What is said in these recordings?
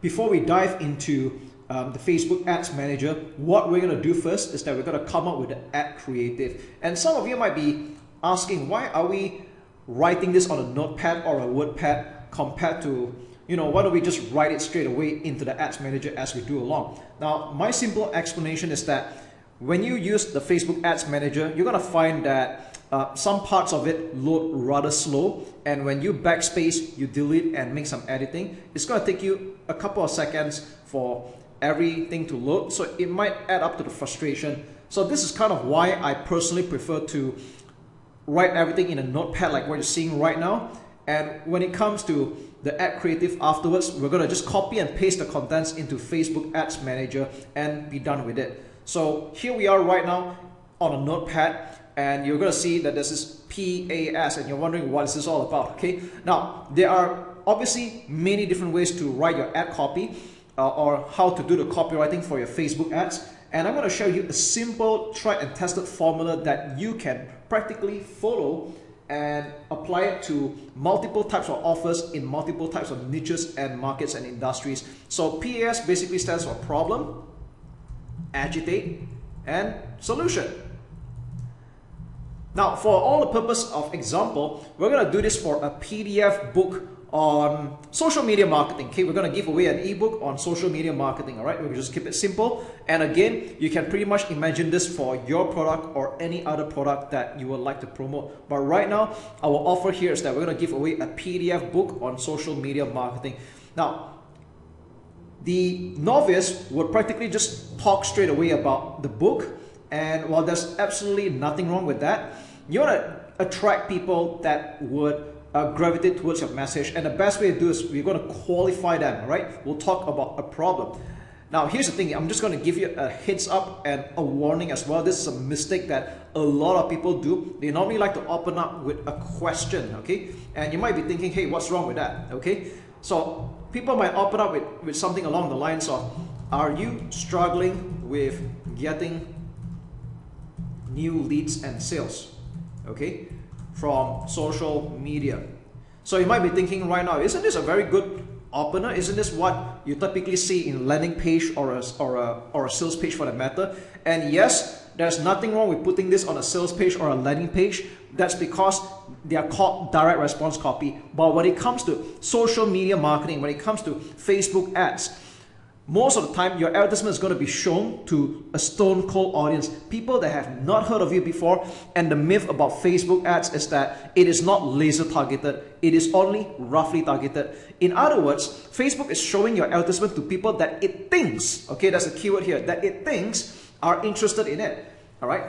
before we dive into the Facebook Ads Manager, what we're going to do first is that we're going to come up with the ad creative. And some of you might be asking, why are we writing this on a notepad or a WordPad compared to, why don't we just write it straight away into the Ads Manager as we do along? Now, my simple explanation is that when you use the Facebook Ads Manager, you're going to find that some parts of it load rather slow, and when you backspace, you delete and make some editing, it's going to take you a couple of seconds for everything to load, so it might add up to the frustration. So this is kind of why I personally prefer to write everything in a notepad like what you're seeing right now. And when it comes to the ad creative afterwards, we're going to just copy and paste the contents into Facebook Ads Manager and be done with it. So here we are right now on a notepad, and you're going to see that this is PAS, and you're wondering what is this all about. Okay, now there are obviously many different ways to write your ad copy or how to do the copywriting for your Facebook ads, and I'm going to show you a simple tried and tested formula that you can practically follow and apply it to multiple types of offers in multiple types of niches and markets and industries. So PAS basically stands for problem, agitate, and solution. Now, for all the purpose of example, we're going to do this for a PDF book on social media marketing. Okay, we're going to give away an ebook on social media marketing. All right, we'll just keep it simple. And again, you can pretty much imagine this for your product or any other product that you would like to promote. But right now, our offer here is that we're going to give away a PDF book on social media marketing. Now, the novice would practically just talk straight away about the book, and while there's absolutely nothing wrong with that, you want to attract people that would gravitate towards your message, and the best way to do is we're going to qualify them. Right? We'll talk about a problem. Now, here's the thing. I'm just going to give you a heads up and a warning as well. This is a mistake that a lot of people do. They normally like to open up with a question. Okay, and you might be thinking, hey, what's wrong with that? Okay, so people might open up with something along the lines of, are you struggling with getting new leads and sales, okay, from social media? So you might be thinking right now, isn't this a very good opener? Isn't this what you typically see in landing page or a sales page for that matter? And yes, there's nothing wrong with putting this on a sales page or a landing page. That's because they are called direct response copy. But when it comes to social media marketing, when it comes to Facebook ads, most of the time your advertisement is going to be shown to a stone cold audience, people that have not heard of you before. And the myth about Facebook ads is that it is not laser targeted, it is only roughly targeted. In other words, Facebook is showing your advertisement to people that it thinks, okay, that's a keyword here, that it thinks are interested in it. All right.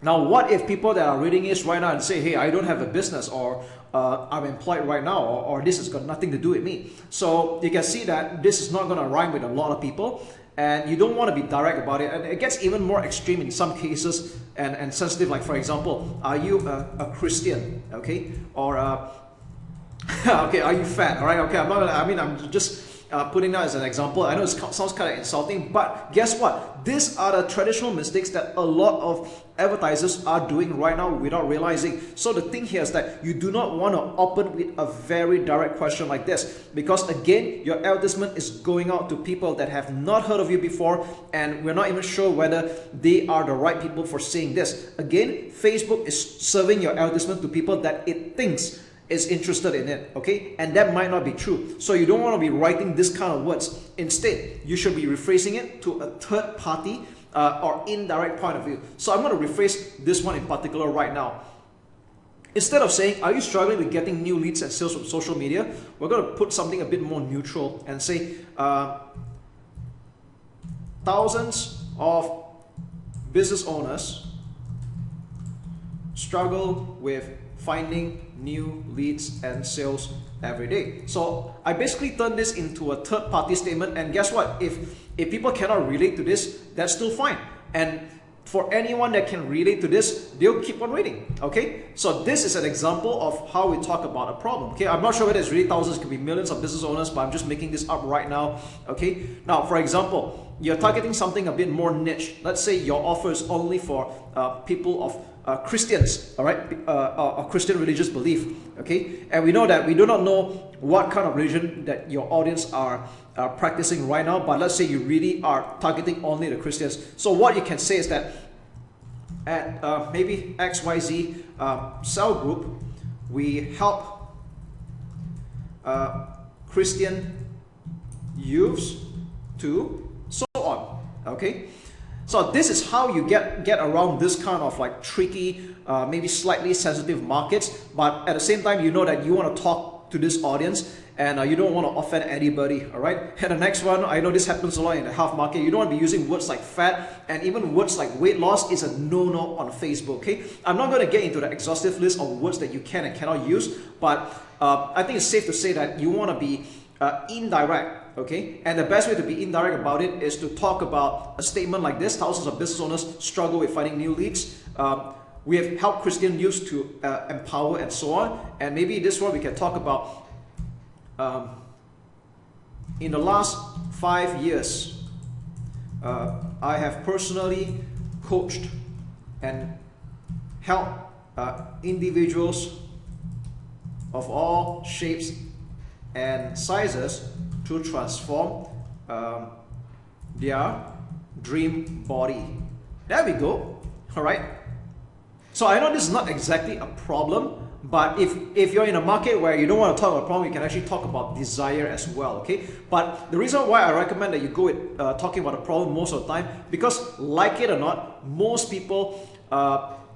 Now, what if people that are reading this right now and say, hey, I don't have a business, or I'm employed right now, or this has got nothing to do with me? So you can see that this is not going to rhyme with a lot of people, and you don't want to be direct about it. And it gets even more extreme in some cases and sensitive. Like, for example, are you a Christian? Okay, or okay, are you fat? All right, okay, I'm just putting that as an example. I know it sounds kind of insulting, but guess what? These are the traditional mistakes that a lot of advertisers are doing right now without realizing. So the thing here is that you do not want to open with a very direct question like this, because again, your advertisement is going out to people that have not heard of you before, and we're not even sure whether they are the right people for saying this. Again, Facebook is serving your advertisement to people that it thinks is interested in it, okay? And that might not be true. So you don't want to be writing this kind of words. Instead, you should be rephrasing it to a third party or indirect point of view. So I'm going to rephrase this one in particular right now. Instead of saying, are you struggling with getting new leads and sales from social media? We're going to put something a bit more neutral and say, thousands of business owners struggle with finding new leads and sales every day. So I basically turn this into a third party statement, and guess what? If people cannot relate to this, that's still fine. And for anyone that can relate to this, they'll keep on reading. Okay, so this is an example of how we talk about a problem. Okay, I'm not sure whether it's really thousands, it could be millions of business owners, but I'm just making this up right now. Okay, now for example, you're targeting something a bit more niche. Let's say your offer is only for people of Christians, all right, or Christian religious belief, okay? And we know that we do not know what kind of religion that your audience are practicing right now, but let's say you really are targeting only the Christians. So what you can say is that at maybe XYZ cell group, we help Christian youths to so on, okay? So this is how you get around this kind of like tricky, maybe slightly sensitive markets, but at the same time, you know that you want to talk to this audience and you don't want to offend anybody, all right? And the next one, I know this happens a lot in the health market. You don't want to be using words like fat, and even words like weight loss is a no-no on Facebook, okay? I'm not going to get into the exhaustive list of words that you can and cannot use, but I think it's safe to say that you want to be indirect, okay? And the best way to be indirect about it is to talk about a statement like this: thousands of business owners struggle with finding new leads. We have helped Christian youth to empower and so on. And maybe this one we can talk about in the last 5 years, I have personally coached and helped individuals of all shapes and sizes to transform their dream body. There we go. All right. So I know this is not exactly a problem, but if you're in a market where you don't want to talk about problem, you can actually talk about desire as well, okay? But the reason why I recommend that you go with talking about a problem most of the time, because like it or not, most people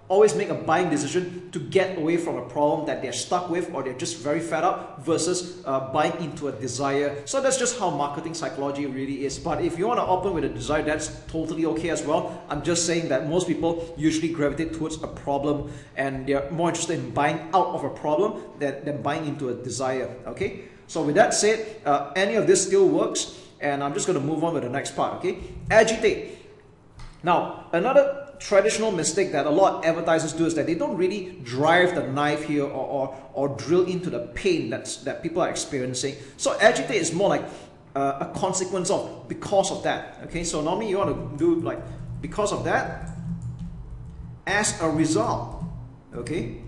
always make a buying decision to get away from a problem that they're stuck with, or they're just very fed up, versus buying into a desire. So that's just how marketing psychology really is. But if you want to open with a desire, that's totally okay as well. I'm just saying that most people usually gravitate towards a problem, and they're more interested in buying out of a problem than buying into a desire, okay? So with that said, any of this still works, and I'm just going to move on with the next part, okay? Agitate. Now, another traditional mistake that a lot of advertisers do is that they don't really drive the knife here or drill into the pain that people are experiencing. So agitate is more like a consequence of, because of that, okay? So normally you want to do like, because of that, as a result, okay?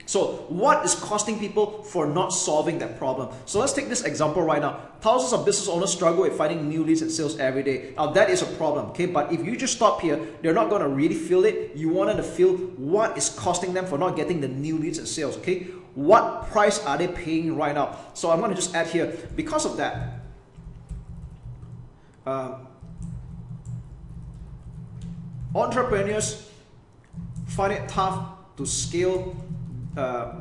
So what is costing people for not solving that problem? So let's take this example right now. Thousands of business owners struggle with finding new leads and sales every day. Now that is a problem, okay? But if you just stop here, they're not going to really feel it. You want them to feel what is costing them for not getting the new leads and sales, okay? What price are they paying right now? So I'm going to just add here, because of that, entrepreneurs find it tough to scale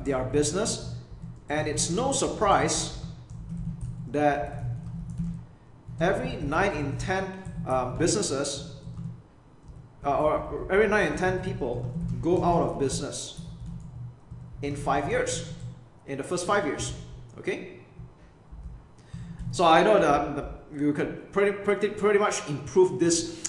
their business, and it's no surprise that every 9 in 10 businesses or every 9 in 10 people go out of business in 5 years, in the first 5 years, okay? So I know that you could pretty much improve this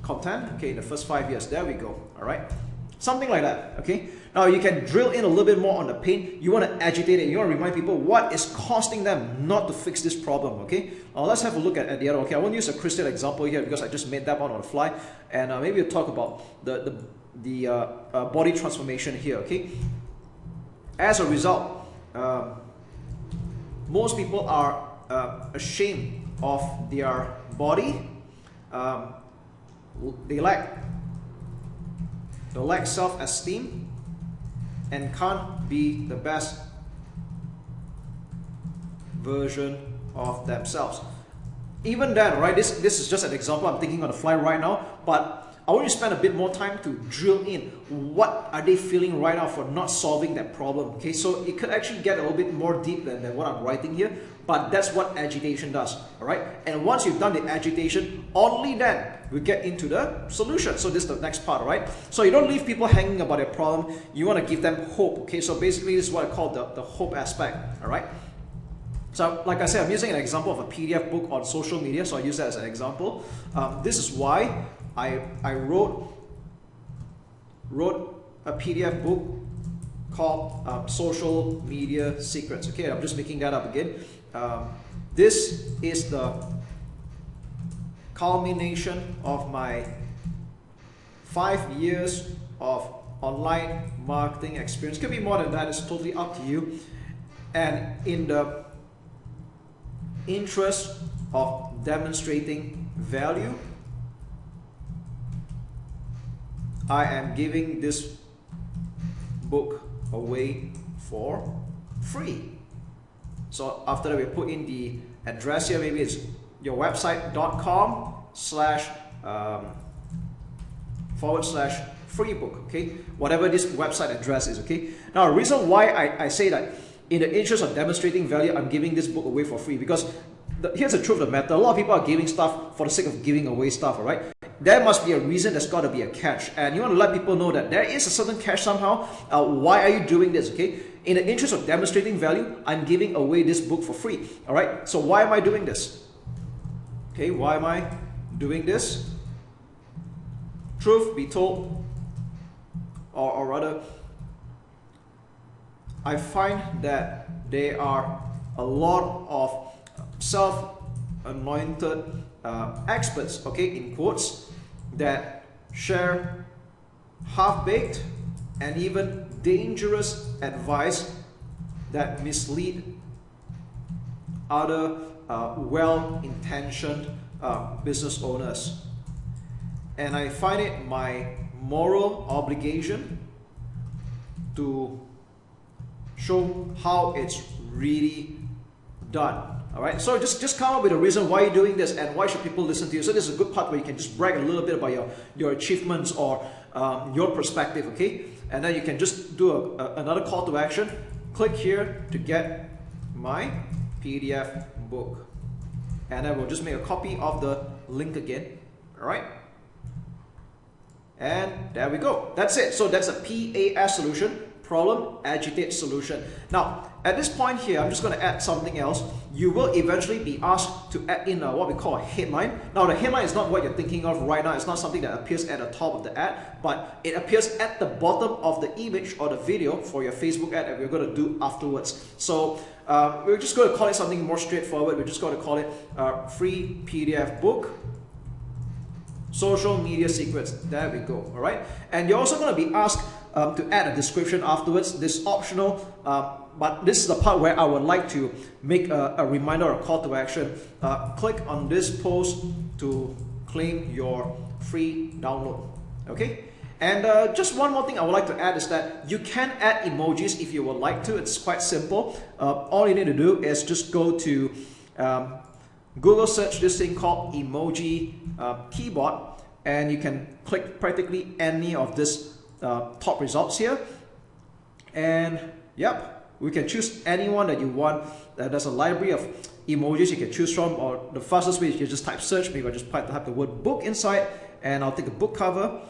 content, okay, in the first 5 years. There we go, all right? Something like that, okay? Now you can drill in a little bit more on the pain. You want to agitate it. You want to remind people what is costing them not to fix this problem, okay? Now let's have a look at the other. Okay, I won't use a Christian example here because I just made that one on the fly. And maybe we'll talk about the body transformation here, okay? As a result, most people are ashamed of their body. They lack self-esteem and can't be the best version of themselves. Even then, right, this is just an example I'm thinking on the fly right now, but I want you to spend a bit more time to drill in. What are they feeling right now for not solving that problem? Okay, so it could actually get a little bit more deep than what I'm writing here, but that's what agitation does, all right? And once you've done the agitation, only then we get into the solution. So this is the next part, all right? So you don't leave people hanging about their problem. You want to give them hope, okay? So basically this is what I call the hope aspect, all right? So like I said, I'm using an example of a PDF book on social media, so I use that as an example. This is why I wrote a PDF book called Social Media Secrets. Okay, I'm just making that up again. This is the culmination of my 5 years of online marketing experience. Could be more than that, it's totally up to you. And in the interest of demonstrating value, I am giving this book away for free. So after that, we put in the address here. Maybe it's your website.com//free book, okay, whatever this website address is, okay. Now, the reason why I say that in the interest of demonstrating value, I'm giving this book away for free, because here's the truth of the matter. A lot of people are giving stuff for the sake of giving away stuff, all right? There must be a reason, there's got to be a catch, and you want to let people know that there is a certain catch somehow. Why are you doing this, okay? In the interest of demonstrating value, I'm giving away this book for free, all right? So why am I doing this? Okay, why am I doing this? Truth be told, or rather, I find that there are a lot of self-anointed experts, okay, in quotes, that share half-baked and even dangerous advice that mislead other well-intentioned business owners. And I find it my moral obligation to show how it's really done. All right, so just come up with a reason why you're doing this and why should people listen to you. So this is a good part where you can just brag a little bit about your achievements or your perspective, okay? And then you can just do another call to action. Click here to get my PDF book. And then we'll just make a copy of the link again, all right? And there we go. That's it. So that's a PAS solution. Problem, agitate, solution. Now, at this point here, I'm just going to add something else. You will eventually be asked to add in what we call a headline. Now, the headline is not what you're thinking of right now. It's not something that appears at the top of the ad, but it appears at the bottom of the image or the video for your Facebook ad that we're going to do afterwards. So we're just going to call it something more straightforward. We're just going to call it free PDF book. Social media secrets. There we go. All right. And you're also going to be asked to add a description afterwards. This is optional, but this is the part where I would like to make a reminder or a call to action. Click on this post to claim your free download. Okay. And just one more thing I would like to add is that you can add emojis if you would like to. It's quite simple. All you need to do is just go to Google search this thing called emoji keyboard, and you can click practically any of this top results here, and yep, we can choose anyone that you want. There's a library of emojis you can choose from, or the fastest way is you just type search. Maybe I just type the word book inside, and I'll take a book cover,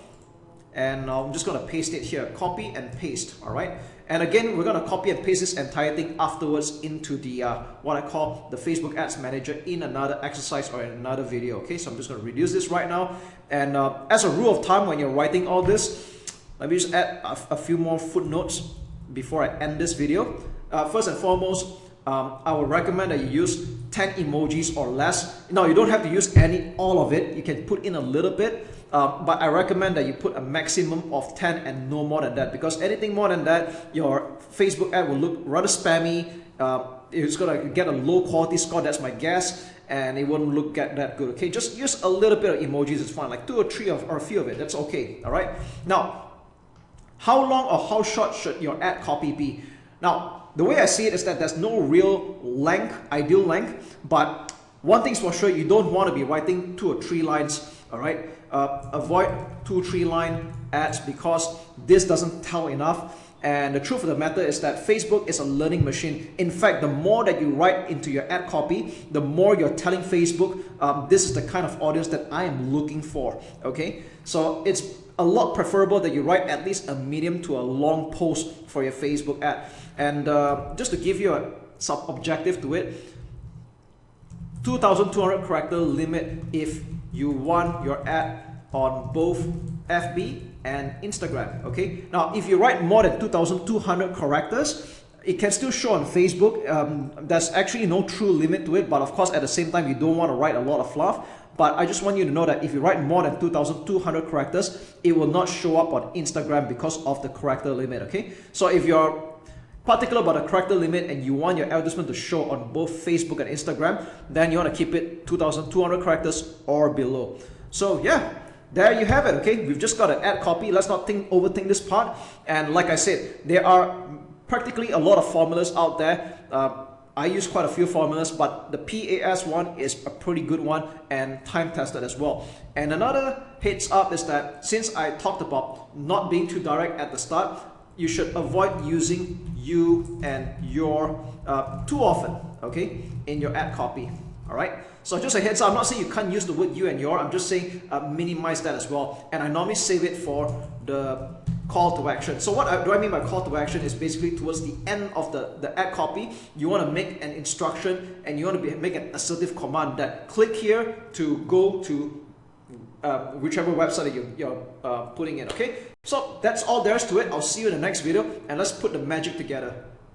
and I'm just going to paste it here, copy and paste. All right, and again, we're going to copy and paste this entire thing afterwards into the what I call the Facebook Ads Manager in another exercise or in another video. Okay, so I'm just going to reduce this right now, and as a rule of thumb, when you're writing all this, let me just add a few more footnotes before I end this video. First and foremost, I would recommend that you use 10 emojis or less. Now, you don't have to use all of it. You can put in a little bit, but I recommend that you put a maximum of 10 and no more than that, because anything more than that, your Facebook ad will look rather spammy. It's going to get a low quality score, that's my guess, and it won't look that good. Okay, just use a little bit of emojis, it's fine, like 2 or 3 or a few of it, that's okay. All right, now, how long or how short should your ad copy be? Now, the way I see it is that there's no real length, ideal length, but one thing's for sure, you don't want to be writing 2 or 3 lines, all right? Avoid 2-3 line ads, because this doesn't tell enough. And the truth of the matter is that Facebook is a learning machine. In fact, the more that you write into your ad copy, the more you're telling Facebook, this is the kind of audience that I am looking for, okay? So it's a lot preferable that you write at least a medium to a long post for your Facebook ad. And just to give you a sub-objective to it, 2,200 character limit if you want your ad on both FB and Instagram, okay? Now, if you write more than 2,200 characters, it can still show on Facebook. There's actually no true limit to it, but of course, at the same time, you don't want to write a lot of fluff. but I just want you to know that if you write more than 2,200 characters, it will not show up on Instagram because of the character limit, okay? So if you're particular about the character limit and you want your advertisement to show on both Facebook and Instagram, then you want to keep it 2,200 characters or below. So yeah, there you have it, okay? We've just got an ad copy. Let's not overthink this part. And like I said, there are practically a lot of formulas out there. I use quite a few formulas, but the PAS one is a pretty good one and time tested as well. And another heads up is that since I talked about not being too direct at the start, you should avoid using you and your too often, okay, in your ad copy. All right. So just a heads up, I'm not saying you can't use the word you and your. I'm just saying minimize that as well. And I normally save it for the call to action. So what do I mean by call to action is basically towards the end of the ad copy, you want to make an instruction and you want to make an assertive command that click here to go to whichever website that you're putting in, okay? So that's all there is to it. I'll see you in the next video and let's put the magic together.